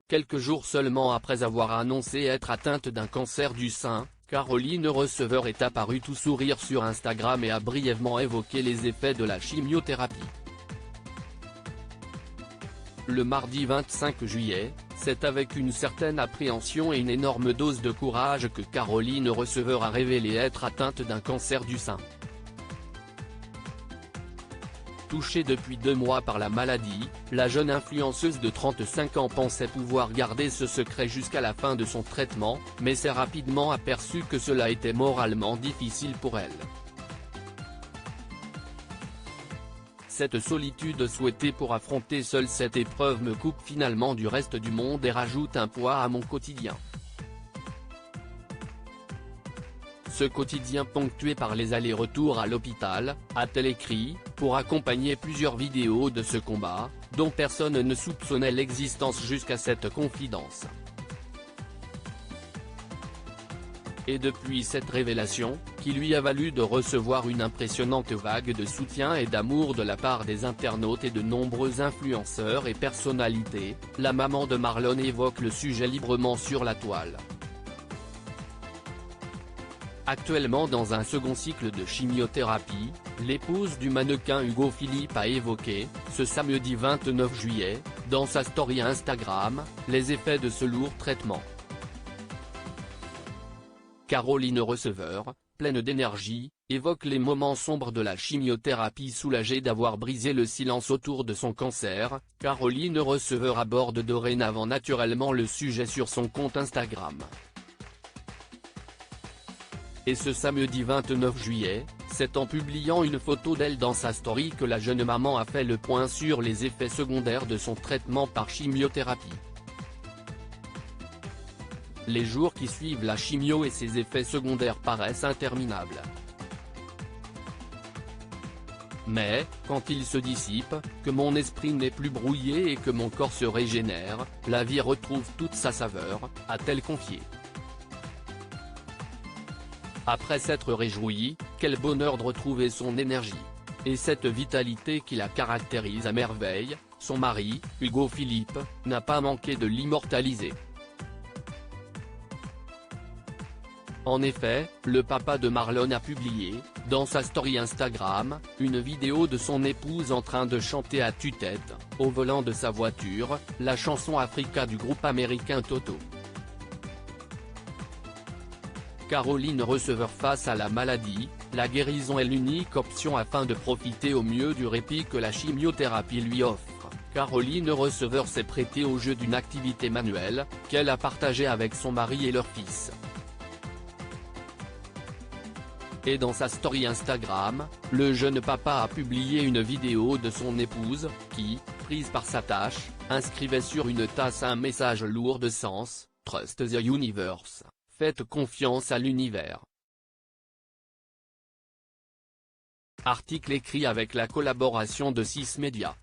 quelques jours seulement après avoir annoncé être atteinte d'un cancer du sein, Caroline Receveur est apparue tout sourire sur Instagram et a brièvement évoqué les effets de la chimiothérapie. Le mardi 25 juillet, c'est avec une certaine appréhension et une énorme dose de courage que Caroline Receveur a révélé être atteinte d'un cancer du sein. Touchée depuis 2 mois par la maladie, la jeune influenceuse de 35 ans pensait pouvoir garder ce secret jusqu'à la fin de son traitement, mais s'est rapidement aperçue que cela était moralement difficile pour elle. Cette solitude souhaitée pour affronter seule cette épreuve me coupe finalement du reste du monde et rajoute un poids à mon quotidien. Ce quotidien ponctué par les allers-retours à l'hôpital, a-t-elle écrit, pour accompagner plusieurs vidéos de ce combat, dont personne ne soupçonnait l'existence jusqu'à cette confidence. Et depuis cette révélation, qui lui a valu de recevoir une impressionnante vague de soutien et d'amour de la part des internautes et de nombreux influenceurs et personnalités, la maman de Marlon évoque le sujet librement sur la toile. Actuellement dans un second cycle de chimiothérapie, l'épouse du mannequin Hugo Philippe a évoqué, ce samedi 29 juillet, dans sa story Instagram, les effets de ce lourd traitement. Caroline Receveur, pleine d'énergie, évoque les moments sombres de la chimiothérapie. Soulagée d'avoir brisé le silence autour de son cancer, Caroline Receveur aborde dorénavant naturellement le sujet sur son compte Instagram. Et ce samedi 29 juillet, c'est en publiant une photo d'elle dans sa story que la jeune maman a fait le point sur les effets secondaires de son traitement par chimiothérapie. Les jours qui suivent la chimio et ses effets secondaires paraissent interminables. Mais, quand ils se dissipent, que mon esprit n'est plus brouillé et que mon corps se régénère, la vie retrouve toute sa saveur, a-t-elle confié. Après s'être réjouie, quel bonheur de retrouver son énergie. Et cette vitalité qui la caractérise à merveille, son mari, Hugo Philippe, n'a pas manqué de l'immortaliser. En effet, le papa de Marlon a publié, dans sa story Instagram, une vidéo de son épouse en train de chanter à tue-tête, au volant de sa voiture, la chanson Africa du groupe américain Toto. Caroline Receveur face à la maladie, la guérison est l'unique option afin de profiter au mieux du répit que la chimiothérapie lui offre. Caroline Receveur s'est prêtée au jeu d'une activité manuelle, qu'elle a partagée avec son mari et leur fils. Et dans sa story Instagram, le jeune papa a publié une vidéo de son épouse, qui, prise par sa tâche, inscrivait sur une tasse un message lourd de sens, « Trust the universe ». Faites confiance à l'univers. Article écrit avec la collaboration de 6 Médias.